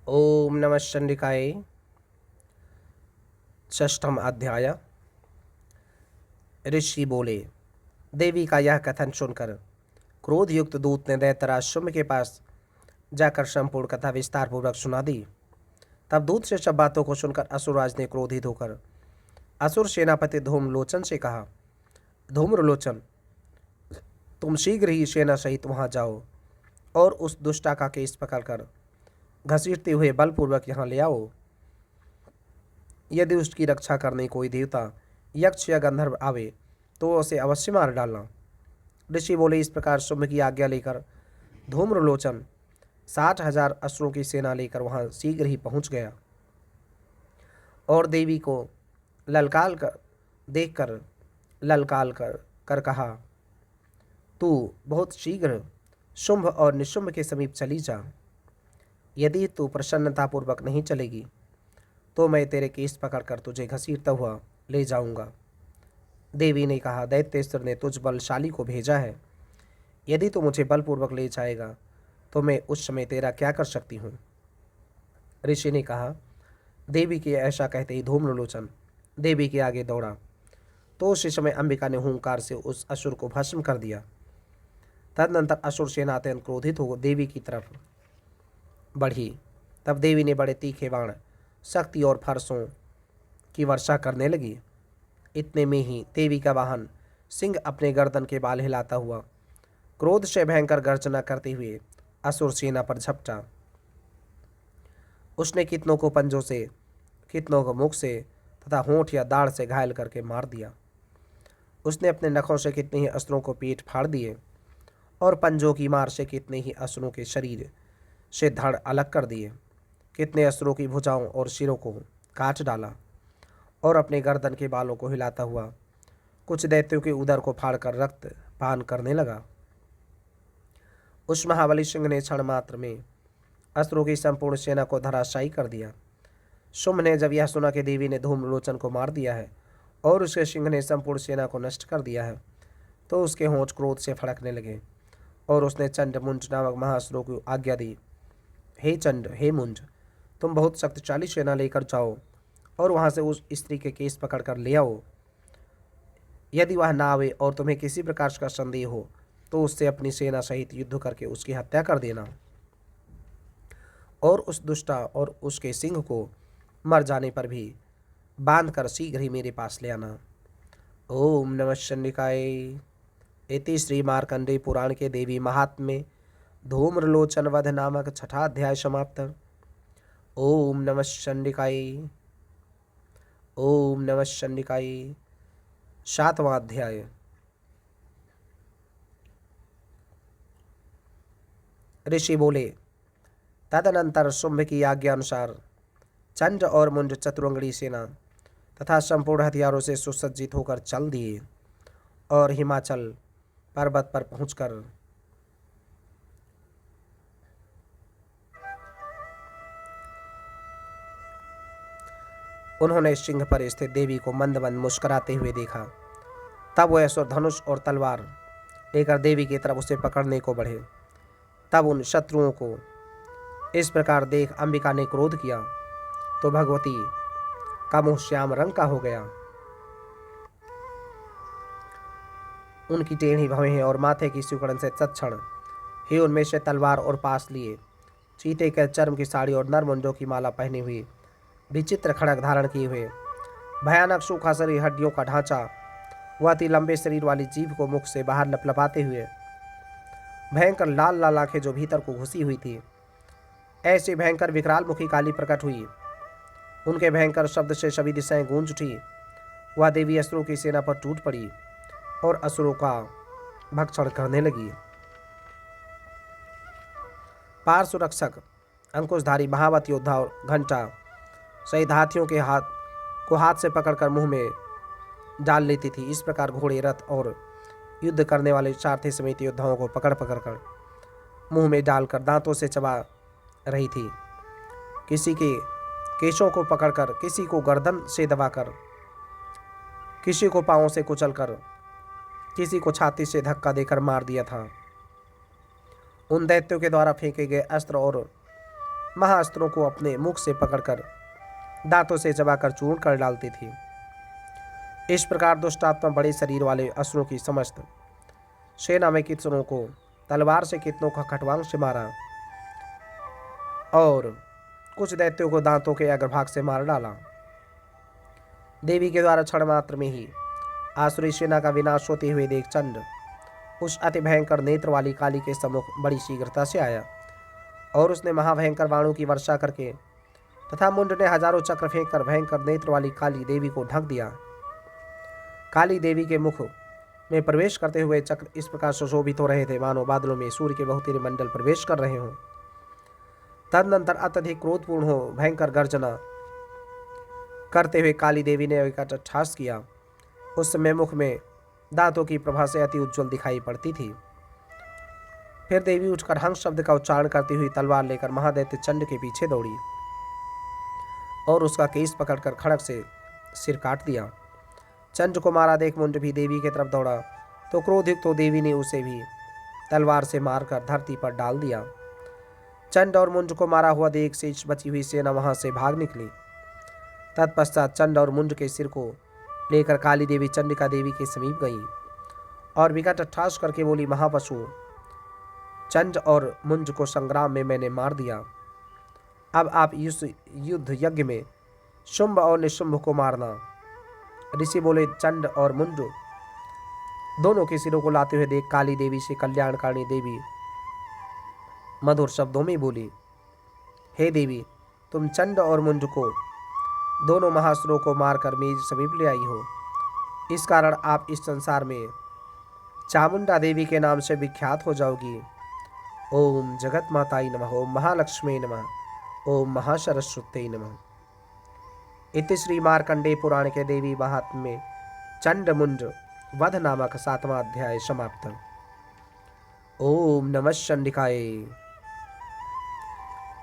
ओम नमः चंडिकाय। षष्ठम अध्याय। ऋषि बोले। देवी का यह कथन सुनकर क्रोधयुक्त दूत ने दैत्यराज शुम्भ के पास जाकर संपूर्ण कथा विस्तार पूर्वक सुना दी। तब दूत से सब बातों को सुनकर असुरराज ने क्रोधित होकर असुर सेनापति धूम्रलोचन से कहा, धूम्रलोचन, तुम शीघ्र ही सेना सहित वहां जाओ और उस दुष्टा का केस पकड़कर घसीटते हुए बलपूर्वक यहाँ ले आओ। यदि उसकी रक्षा करने कोई देवता, यक्ष या गंधर्व आवे तो उसे अवश्य मार डालना। ऋषि बोले। इस प्रकार शुंभ की आज्ञा लेकर धूम्रलोचन 60,000 असुरों की सेना लेकर वहां शीघ्र ही पहुंच गया और देवी को ललकाल कर देखकर ललकाल कर कहा, तू बहुत शीघ्र शुंभ और निशुंभ के समीप चली जा। यदि तू प्रसन्नतापूर्वक नहीं चलेगी तो मैं तेरे केस पकड़कर तुझे घसीटता हुआ ले जाऊंगा। देवी ने कहा, दैत्येश्वर ने तुझ बलशाली को भेजा है। यदि तू मुझे बलपूर्वक ले जाएगा तो मैं उस समय तेरा क्या कर सकती हूँ। ऋषि ने कहा। देवी के ऐसा कहते ही धूम्रलोचन देवी के आगे दौड़ा तो उसी समय अंबिका ने हुंकार से उस असुर को भस्म कर दिया। तदनंतर असुर सेना अत्यंत क्रोधित हो देवी की तरफ बढ़ी। तब देवी ने बड़े तीखे बाण, शक्ति और फरसों की वर्षा करने लगी। इतने में ही देवी का वाहन सिंह अपने गर्दन के बाल हिलाता हुआ क्रोध से भयंकर गर्जना करते हुए असुर सेना पर झपटा। उसने कितनों को पंजों से, कितनों को मुख से तथा होंठ या दाढ़ से घायल करके मार दिया। उसने अपने नखों से कितने ही असुरों को पीठ फाड़ दिए और पंजों की मार से कितने ही असुरों के शरीर से धड़ अलग कर दिए। कितने असुरों की भुजाओं और सिरों को काट डाला और अपने गर्दन के बालों को हिलाता हुआ कुछ दैत्यों के उदर को फाड़कर रक्त पान करने लगा। उस महाबली सिंह ने क्षण मात्र में असुरों की संपूर्ण सेना को धराशायी कर दिया। शुंभ ने जब यह सुना कि देवी ने धूम्रलोचन को मार दिया है और उसके सिंह ने संपूर्ण सेना को नष्ट कर दिया है तो उसके होंठ क्रोध से फड़कने लगे और उसने चंड मुंज नामक महासुरों को आज्ञा दी, हे चंड, हे मुंज, तुम बहुत शक्तिशाली सेना लेकर जाओ और वहां से उस स्त्री के केस पकड़कर ले आओ। यदि वह ना आवे और तुम्हें किसी प्रकार का संदेह हो तो उससे अपनी सेना सहित युद्ध करके उसकी हत्या कर देना और उस दुष्टा और उसके सिंह को मर जाने पर भी बांध कर शीघ्र ही मेरे पास ले आना। ओम नमः शंडिकाय। इति श्री मार्कंडेय पुराण के देवी महात्म्य धूम्रलोचन वध नामक छठा अध्याय समाप्त। ओम नमः चंडिकाय। ओम नमः चंडिकाय। सातवां अध्याय। ऋषि बोले। तदनंतर शुंभ की आज्ञा अनुसार चंड और मुंड चतुरंगड़ी सेना तथा संपूर्ण हथियारों से सुसज्जित होकर चल दिए और हिमाचल पर्वत पर पहुंचकर उन्होंने सिंह पर स्थित देवी को मंद मंद मुस्कुराते हुए देखा। तब वह असुर धनुष और तलवार लेकर देवी की तरफ उसे पकड़ने को बढ़े। तब उन शत्रुओं को इस प्रकार देख अंबिका ने क्रोध किया तो भगवती का मुंह श्याम रंग का हो गया। उनकी टेढ़ी भवें और माथे की सिकुड़न से तत्क्षण ही उनमें से तलवार और पास लिए चीते के चर्म की साड़ी और नरमुंडों की माला पहनी हुई, विचित्र खड़ग धारण किए हुए, भयानक सूखा शरीर, हड्डियों का ढांचा, वह अति लंबे शरीर वाली जीभ को मुख से बाहर लपलपाते हुए, भयंकर लाल लाल आंखें जो भीतर को घुसी हुई थी, ऐसी भयंकर विकराल मुखी काली प्रकट हुई। उनके भयंकर शब्द से सभी दिशाएं गूंज उठी। वह देवी असुरों की सेना पर टूट पड़ी और असुरों का भक्षण करने लगी। पार्श्व रक्षक अंकुशधारी महावत योद्धा और घंटा सहित हाथियों के हाथ से पकड़कर मुंह में डाल लेती थी। इस प्रकार घोड़े, रथ और युद्ध करने वाले सारथी समेत योद्धाओं को पकड़ कर मुंह में डालकर दांतों से चबा रही थी। किसी के केशों को पकड़कर, किसी को गर्दन से दबाकर, किसी को पांवों से कुचलकर, किसी को छाती से धक्का देकर मार दिया था। उन दैत्यों के द्वारा फेंके गए अस्त्र और महाअस्त्रों को अपने मुख से पकड़कर दांतों से चबाकर चूर्ण कर डालती थी। इस प्रकार दुष्टात्मा बड़े शरीर वाले असुरों की समस्त सेना में कितनों को तलवार से, कितनों का खटवांग से मारा और कुछ दैत्यों को दांतों के अग्रभाग से मार डाला। देवी के द्वारा क्षण मात्र में ही आसुरी सेना का विनाश होते हुए देख चंड उस अति भयंकर नेत्र वाली काली के सम्मुख बड़ी शीघ्रता से आया और उसने महाभयंकर बाणों की वर्षा करके तथा मुंड ने हजारों चक्र फेंक कर भयंकर नेत्र वाली काली देवी को ढक दिया। काली देवी के मुख में प्रवेश करते हुए चक्र इस प्रकार सुशोभित हो रहे थे मानो बादलों में सूर्य के बहुतेरे मंडल प्रवेश कर रहे हों। तदनंतर अत्यधिक क्रोधपूर्ण हो भयंकर गर्जना करते हुए काली देवी ने एक अट्टहास किया। उस समय मुख में दांतों की प्रभा से अति उज्ज्वल दिखाई पड़ती थी। फिर देवी उठकर हंस शब्द का उच्चारण करती हुई तलवार लेकर महादैत्य चंड के पीछे दौड़ी और उसका केस पकड़कर खड़क से सिर काट दिया। चंड को मारा देख मुंड भी देवी की तरफ दौड़ा तो क्रोधित तो देवी ने उसे भी तलवार से मारकर धरती पर डाल दिया। चंड और मुंड को मारा हुआ देख शेष बची हुई सेना वहां से भाग निकली। तत्पश्चात चंड और मुंड के सिर को लेकर काली देवी चंडिका देवी के समीप गई और विकट अट्टहास करके बोली, महापशु, चंड और मुंज को संग्राम में मैंने मार दिया। अब आप इस युद्ध यज्ञ में शुंभ और निशुंभ को मारना। ऋषि बोले। चंड और मुंज दोनों के सिरों को लाते हुए देख काली देवी से कल्याणकारिणी देवी मधुर शब्दों में बोली, हे देवी, तुम चंड और मुंज को दोनों महासुरों को मारकर मेरे समीप ले आई हो। इस कारण आप इस संसार में चामुंडा देवी के नाम से विख्यात हो जाओगी। ओम जगत माताई नमः, ओम महालक्ष्मी नमः, ओम महासरस्वती नमः। इति श्री मार्कंडेय पुराण के देवी महात्म्य में चंड मुंड वध नामक 7वां अध्याय समाप्त। ओम नमः चंडिकाय।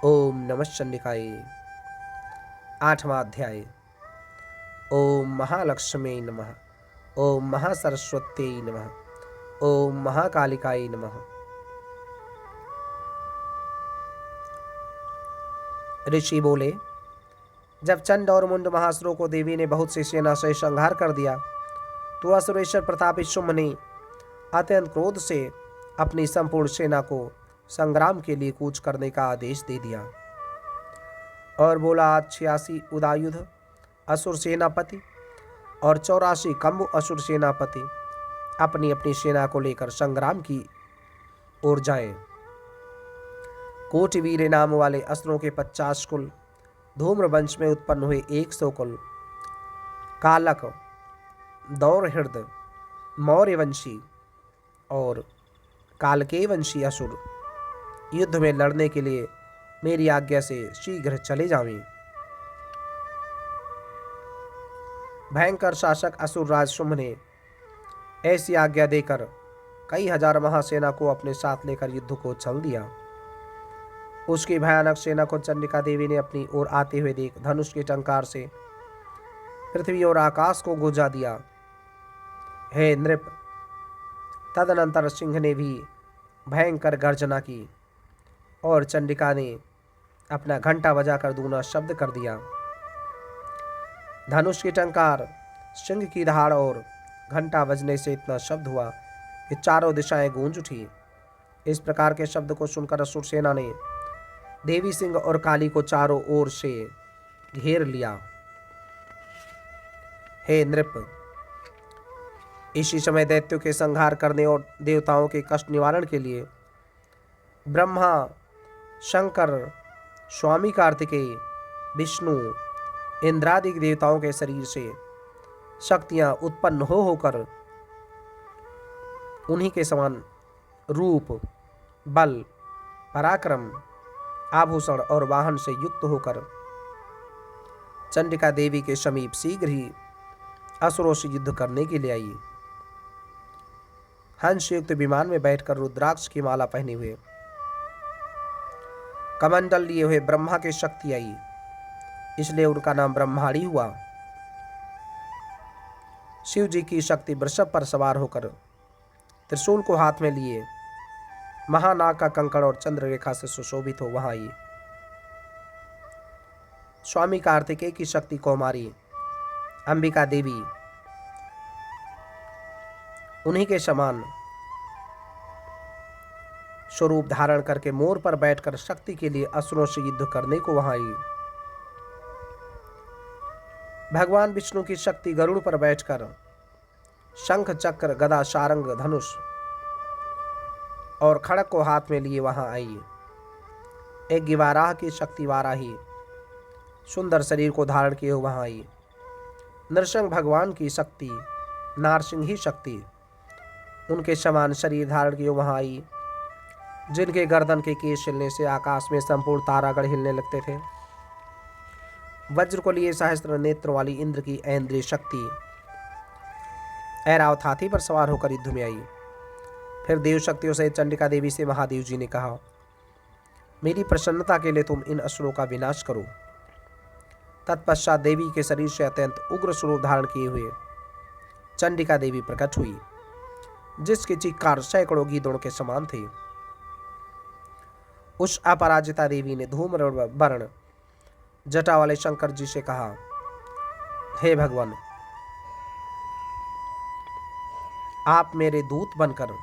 ओम नमः चंडिकाय। 8वां अध्याय। ओम महालक्ष्मी नमः, ओम महासरस्वती नमः, ओम महाकालिकाय नमः। ऋषि बोले, जब चंड और मुंड महासुरों को देवी ने बहुत सी सेना से संहार कर दिया तो असुरेश्वर प्रतापी शुंभ ने अत्यंत क्रोध से अपनी संपूर्ण सेना को संग्राम के लिए कूच करने का आदेश दे दिया और बोला, आज 86 उदायुध असुर सेनापति और 84 कम्बु असुर सेनापति अपनी अपनी सेना को लेकर संग्राम की ओर जाएं। कोटिवीर नाम वाले असुरों के 50 कुल, धूम्र वंश में उत्पन्न हुए 100 कुल, कालक, दौरहृद, मौर्यवंशी और कालकेय वंशी असुर युद्ध में लड़ने के लिए मेरी आज्ञा से शीघ्र चले जावें। भयंकर शासक असुर राज शुंभ ने ऐसी आज्ञा देकर कई हजार महासेना को अपने साथ लेकर युद्ध को चल दिया। उसकी भयानक सेना को चंडिका देवी ने अपनी ओर आते हुए देख धनुष के टंकार से पृथ्वी और आकाश को गुंजा दिया। हे नृप, तदनंतर सिंह ने भी भयंकर गर्जना की और चंडिका ने अपना घंटा बजाकर दूना शब्द कर दिया। धनुष की टंकार, सिंह की दहाड़ और घंटा बजने से इतना शब्द हुआ कि चारों दिशाएं गूंज उठी। इस प्रकार के शब्द को सुनकर असुर सेना ने देवी सिंह और काली को चारों ओर से घेर लिया। हे नृप, इसी समय दैत्यों के संहार करने और देवताओं के कष्ट निवारण के लिए ब्रह्मा, शंकर, स्वामी कार्तिकेय, विष्णु, इंद्रादि देवताओं के शरीर से शक्तियां उत्पन्न होकर उन्हीं के समान रूप, बल, पराक्रम, आभूषण और वाहन से युक्त होकर चंडिका देवी के समीप शीघ्र ही असुरों से युद्ध करने के लिए आई। हंस युक्त विमान में बैठकर रुद्राक्ष की माला पहने हुए, कमंडल लिए हुए ब्रह्मा की शक्ति आई, इसलिए उनका नाम ब्रह्माणी हुआ। शिव जी की शक्ति वृषभ पर सवार होकर त्रिशूल को हाथ में लिए महानाग का कंकड़ और चंद्ररेखा से सुशोभित हो वहां आई। स्वामी कार्तिकेय की शक्ति कौमारी अंबिका देवी उन्हीं के समान स्वरूप धारण करके मोर पर बैठकर शक्ति के लिए असुरों से युद्ध करने को वहां आई। भगवान विष्णु की शक्ति गरुड़ पर बैठकर शंख चक्र गदा सारंग धनुष और खड़ग को हाथ में लिए वहां आई। एक गिवाराह की शक्ति वाराही सुंदर शरीर को धारण किए वहां आई। नरसिंह भगवान की शक्ति नारसिंही शक्ति उनके समान शरीर धारण किए वहां आई, जिनके गर्दन के केश हिलने से आकाश में संपूर्ण तारागण हिलने लगते थे। वज्र को लिए सहस्त्र नेत्र वाली इंद्र की ऐन्द्रिय शक्ति ऐरावत हाथी पर सवार होकर युद्ध में आई। फिर देव शक्तियों से चंडिका देवी से महादेव जी ने कहा, मेरी प्रसन्नता के लिए तुम इन असुरों का विनाश करो। तत्पश्चात देवी के शरीर से अत्यंत उग्र स्वरूप धारण किए हुए चंडिका देवी प्रकट हुई, जिसके चीत्कार सैकड़ों गीदड़ों के समान थे। उस अपराजिता देवी ने धूम्र वर्ण जटा वाले शंकर जी से कहा, हे भगवान, आप मेरे दूत बनकर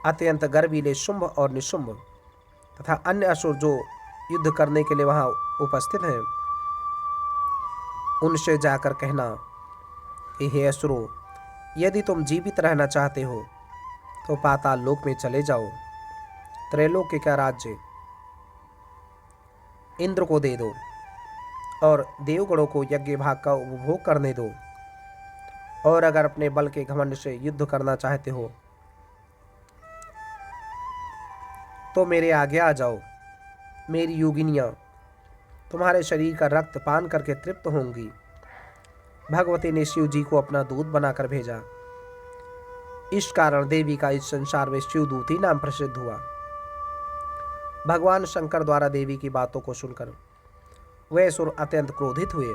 अत्यंत गर्वीले शुंभ और निशुंभ तथा अन्य असुर जो युद्ध करने के लिए वहां उपस्थित हैं, उनसे जाकर कहना कि हे असुरों, यदि तुम जीवित रहना चाहते हो तो पाताल लोक में चले जाओ। त्रैलोक का राज्य इंद्र को दे दो और देवगणों को यज्ञ भाग का उपभोग करने दो। और अगर अपने बल के घमंड से युद्ध करना चाहते हो तो मेरे आगे आ जाओ। मेरी योगिनियां तुम्हारे शरीर का रक्त पान करके तृप्त होंगी। भगवती ने शिव जी को अपना दूत बनाकर भेजा। इस कारण देवी का इस संसार में शिवदूत ही नाम प्रसिद्ध हुआ। भगवान शंकर द्वारा देवी की बातों को सुनकर वे असुर अत्यंत क्रोधित हुए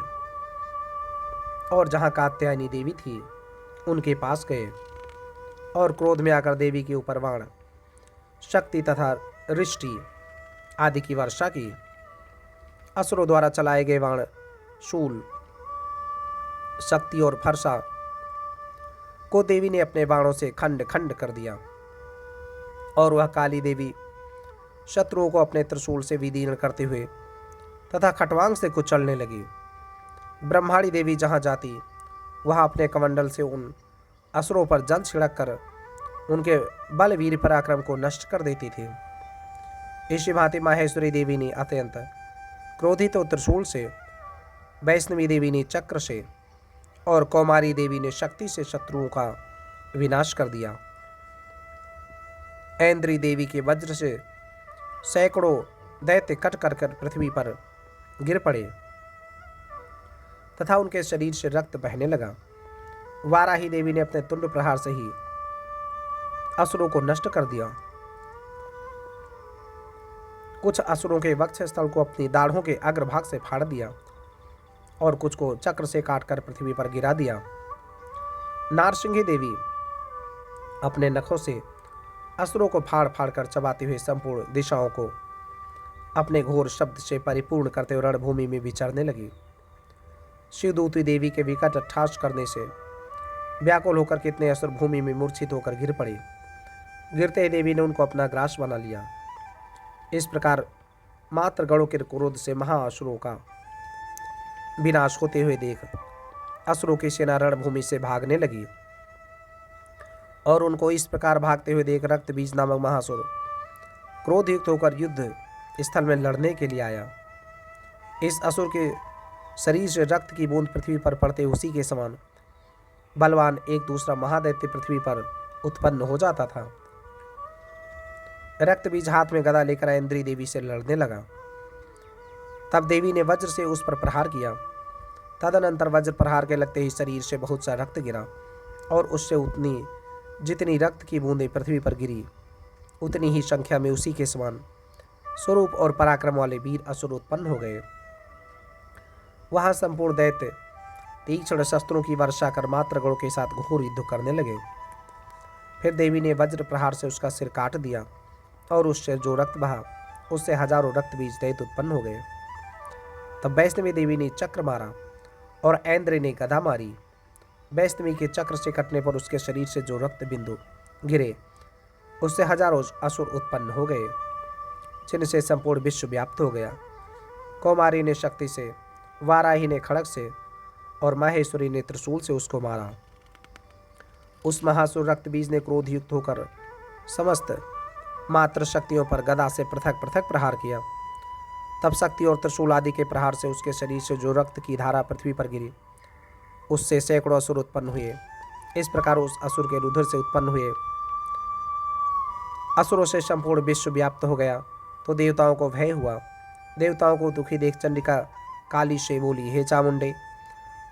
और जहां कात्यायनी देवी थी उनके पास गए और क्रोध में आकर देवी के ऊपर बाण शक्ति तथा रिष्टि आदि की वर्षा की। असुरों द्वारा चलाए गए बाण शूल शक्ति और फरसा को देवी ने अपने बाणों से खंड खंड कर दिया और वह काली देवी शत्रुओं को अपने त्रिशूल से विदीर्ण करते हुए तथा खटवांग से कुचलने लगी। ब्रह्माणी देवी जहां जाती वहां अपने कमंडल से उन असुरों पर जल छिड़क कर उनके बल वीर पराक्रम को नष्ट कर देती थी। इसी भांति माहेश्वरी देवी ने अत्यंत क्रोधित तो त्रिशूल से, वैष्णवी देवी ने चक्र से और कौमारी देवी ने शक्ति से शत्रुओं का विनाश कर दिया। ऐन्द्री देवी के वज्र से सैकड़ों दैत्य कट कर पृथ्वी पर गिर पड़े तथा उनके शरीर से रक्त बहने लगा। वाराही देवी ने अपने तुंड प्रहार से ही असुरों को नष्ट कर दिया। कुछ असुरों के वक्ष स्थल को अपनी दाढ़ों के अग्रभाग से फाड़ दिया और कुछ को चक्र से काटकर पृथ्वी पर गिरा दिया। नारसिंही देवी अपने नखों से असुरों को फाड़ फाड़ कर चबाते हुए संपूर्ण दिशाओं को अपने घोर शब्द से परिपूर्ण करते हुए रणभूमि में विचरने लगी। शिवदूती देवी के विकट ठास करने से व्याकुल होकर कितने असुर भूमि में मूर्छित होकर गिर पड़े। गिरते ही देवी ने उनको अपना ग्रास बना लिया। इस प्रकार मात्र गणों के क्रोध से महाअसुरों का विनाश होते हुए देख असुरों की सेना रणभूमि से भागने लगी और उनको इस प्रकार भागते हुए देख रक्त बीज नामक महासुर क्रोधयुक्त होकर युद्ध स्थल में लड़ने के लिए आया। इस असुर के शरीर से रक्त की बूंद पृथ्वी पर पड़ते उसी के समान बलवान एक दूसरा महादैत्य पृथ्वी पर उत्पन्न हो जाता था। रक्त बीज हाथ में गदा लेकर ऐन्द्री देवी से लड़ने लगा। तब देवी ने वज्र से उस पर प्रहार किया। तदनंतर वज्र प्रहार के लगते ही शरीर से बहुत सा रक्त गिरा और उससे उतनी जितनी रक्त की बूंदें पृथ्वी पर गिरी उतनी ही संख्या में उसी के समान स्वरूप और पराक्रम वाले वीर असुर उत्पन्न हो गए। वहां संपूर्ण दैत्य तीक्ष्ण शस्त्रों की वर्षा कर मात्र गणों के साथ घोर युद्ध करने लगे। फिर देवी ने वज्र प्रहार से उसका सिर काट दिया और उससे जो रक्त बहा उससे हजारों रक्त बीज दैत्य उत्पन्न हो गए। तब वैष्णवी देवी ने चक्र मारा और ऐन्द्र ने गदा मारी। वैष्णवी के चक्र से कटने पर उसके शरीर से जो रक्त बिंदु गिरे उससे हजारों असुर उत्पन्न हो गए, जिनसे संपूर्ण विश्व व्याप्त हो गया। कौमारी ने शक्ति से, वाराही ने खड़ग से और माहेश्वरी ने त्रिशूल से उसको मारा। उस महासुर रक्त बीज ने क्रोध युक्त होकर समस्त मात्र शक्तियों पर गदा से पृथक पृथक प्रहार किया। तब शक्ति और त्रिशूल आदि के प्रहार से उसके शरीर से जो रक्त की धारा पृथ्वी पर गिरी उससे सैकड़ों असुर उत्पन्न हुए। इस प्रकार उस असुर के रुधिर से उत्पन्न हुए असुरों से संपूर्ण विश्व व्याप्त हो गया। तो देवताओं को भय हुआ। देवताओं को दुखी देख चंडिका काली से बोली, हे चामुंडे,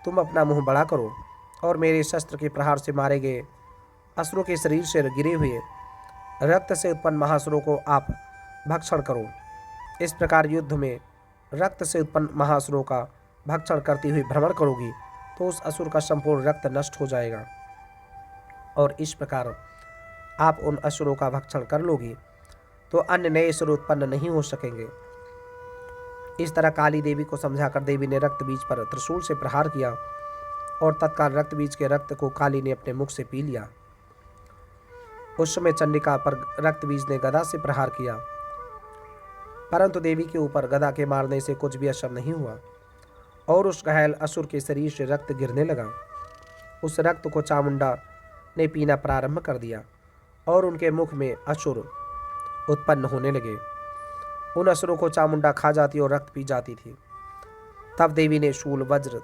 तुम अपना मुंह बड़ा करो और मेरे शस्त्र के प्रहार से मारे गए असुरों के शरीर से गिरे हुए रक्त से उत्पन्न महासुरों को आप भक्षण करो। इस प्रकार युद्ध में रक्त से उत्पन्न महासुरों का भक्षण करती हुई भ्रमण करोगी तो उस असुर का संपूर्ण रक्त नष्ट हो जाएगा और इस प्रकार आप उन असुरों का भक्षण कर लोगी तो अन्य नए असुर उत्पन्न नहीं हो सकेंगे। इस तरह काली देवी को समझाकर देवी ने रक्त बीज पर त्रिशूल से प्रहार किया और तत्काल रक्त बीज के रक्त को काली ने अपने मुख से पी लिया। उस समय चंडिका पर रक्त बीज ने गदा से प्रहार किया, परंतु देवी के ऊपर गदा के मारने से कुछ भी असर नहीं हुआ और उस घायल असुर के शरीर से रक्त गिरने लगा। उस रक्त को चामुंडा ने पीना प्रारंभ कर दिया और उनके मुख में असुर उत्पन्न होने लगे। उन असुरों को चामुंडा खा जाती और रक्त पी जाती थी। तब देवी ने शूल, वज्र,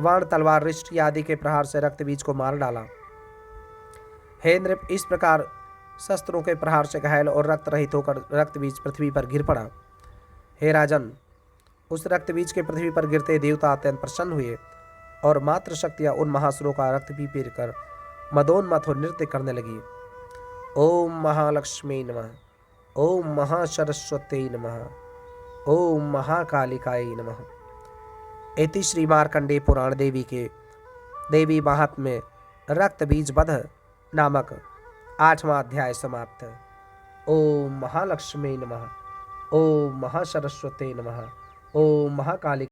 वाण, तलवार, रिष्टि आदि के प्रहार से रक्त बीज को मार डाला। हे इंद्र, इस प्रकार शस्त्रों के प्रहार से घायल और रक्त रहित होकर रक्त बीज पृथ्वी पर गिर पड़ा। हे राजन, उस रक्त बीज के पृथ्वी पर गिरते देवता अत्यंत प्रसन्न हुए और मात्र शक्तियां उन महासुरों का रक्त पी पी कर मदोन्मथ हो नृत्य करने लगी। ओम महालक्ष्मी नमः, ओम महासरस्वती नमः, ओम महाकालिकाय नमः। इति श्री मार्कंडेय पुराण देवी के देवी महात्म्य रक्त बीज वध नामक 8वां अध्याय समाप्त। ओम महालक्ष्मी नमः, ओम महासरस्वती नमः, ओम महाकाली